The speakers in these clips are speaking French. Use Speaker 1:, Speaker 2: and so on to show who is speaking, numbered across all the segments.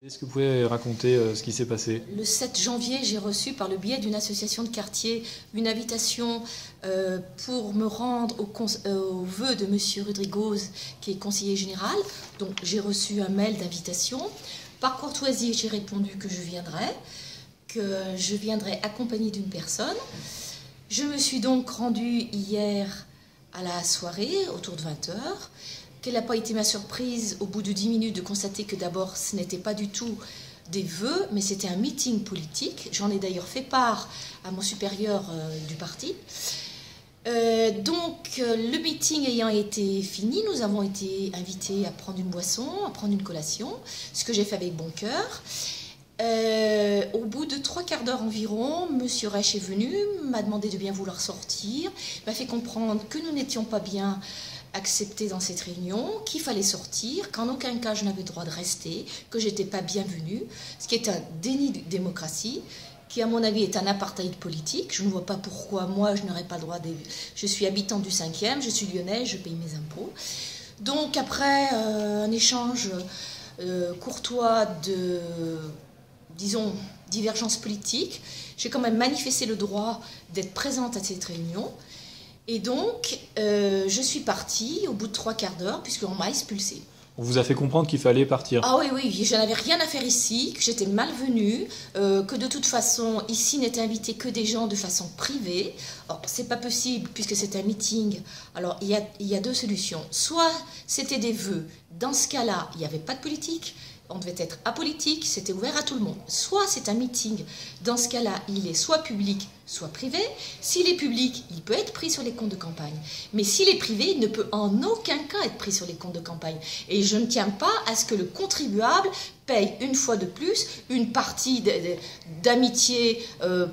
Speaker 1: Est-ce que vous pouvez raconter ce qui s'est passé?
Speaker 2: Le 7 janvier, j'ai reçu par le biais d'une association de quartier une invitation pour me rendre au vœu de M. Rodriguez, qui est conseiller général. Donc j'ai reçu un mail d'invitation. Par courtoisie, j'ai répondu que je viendrais accompagnée d'une personne. Je me suis donc rendue hier à la soirée, autour de 20h. Quelle n'a pas été ma surprise, au bout de 10 minutes, de constater que d'abord, ce n'était pas du tout des vœux, mais c'était un meeting politique. J'en ai d'ailleurs fait part à mon supérieur du parti. Donc, le meeting ayant été fini, nous avons été invités à prendre une boisson, à prendre une collation, ce que j'ai fait avec bon cœur. Au bout de 3/4 d'heure environ, M. Reich est venu, m'a demandé de bien vouloir sortir, m'a fait comprendre que nous n'étions pas bien accepté dans cette réunion, qu'il fallait sortir, qu'en aucun cas je n'avais le droit de rester, que je n'étais pas bienvenue, ce qui est un déni de démocratie, qui à mon avis est un apartheid politique. Je ne vois pas pourquoi moi je n'aurais pas le droit de... Je suis habitante du 5e, je suis lyonnaise, je paye mes impôts. Donc après un échange courtois de, disons, divergence politique, j'ai quand même manifesté le droit d'être présente à cette réunion. Et donc, je suis partie au bout de 3/4 d'heure, puisqu'on m'a expulsée.
Speaker 1: On vous a fait comprendre qu'il fallait partir?
Speaker 2: Ah oui, oui, je n'avais rien à faire ici, que j'étais malvenue, que de toute façon, ici n'étaient invités que des gens de façon privée. Alors, c'est pas possible, puisque c'est un meeting. Alors, il y a deux solutions. Soit c'était des vœux. Dans ce cas-là, il n'y avait pas de politique. On devait être apolitique, c'était ouvert à tout le monde. Soit c'est un meeting, dans ce cas-là, il est soit public, soit privé. S'il est public, il peut être pris sur les comptes de campagne. Mais s'il est privé, il ne peut en aucun cas être pris sur les comptes de campagne. Et je ne tiens pas à ce que le contribuable paye une fois de plus une partie d'amitié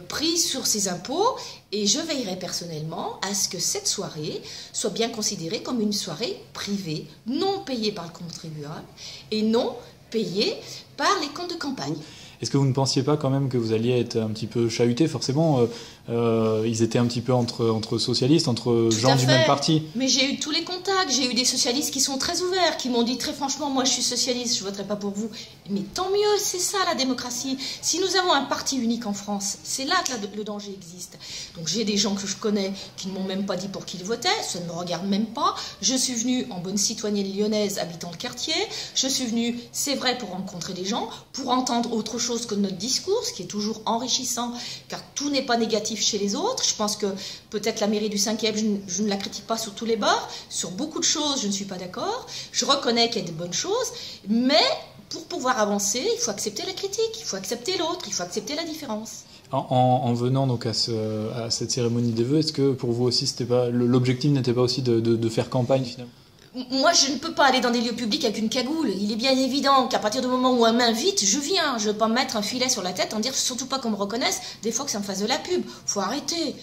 Speaker 2: prise sur ses impôts. Et je veillerai personnellement à ce que cette soirée soit bien considérée comme une soirée privée, non payée par le contribuable et non payé par les comptes de campagne.
Speaker 1: Est-ce que vous ne pensiez pas quand même que vous alliez être un petit peu chahuté? Forcément, ils étaient un petit peu entre socialistes, entre gens du même parti.
Speaker 2: Mais j'ai eu tous les contacts, j'ai eu des socialistes qui sont très ouverts, qui m'ont dit très franchement, moi je suis socialiste, je ne voterai pas pour vous. Mais tant mieux, c'est ça la démocratie. Si nous avons un parti unique en France, c'est là que le danger existe. Donc j'ai des gens que je connais qui ne m'ont même pas dit pour qui ils votaient, ça ne me regarde même pas. Je suis venue en bonne citoyenne lyonnaise habitant le quartier, je suis venue, c'est vrai, pour rencontrer des gens, pour entendre autre chose que notre discours, ce qui est toujours enrichissant, car tout n'est pas négatif chez les autres. Je pense que peut-être la mairie du 5e, je ne la critique pas sur tous les bords, sur beaucoup de choses je ne suis pas d'accord, je reconnais qu'il y a de bonnes choses, mais pour pouvoir avancer, il faut accepter la critique, il faut accepter l'autre, il faut accepter la différence.
Speaker 1: En venant donc à cette cérémonie des vœux, est-ce que pour vous aussi l'objectif n'était pas aussi de faire campagne finalement?
Speaker 2: Moi, je ne peux pas aller dans des lieux publics avec une cagoule. Il est bien évident qu'à partir du moment où on m'invite, je viens. Je ne veux pas me mettre un filet sur la tête en dire surtout pas qu'on me reconnaisse, des fois que ça me fasse de la pub. Faut arrêter.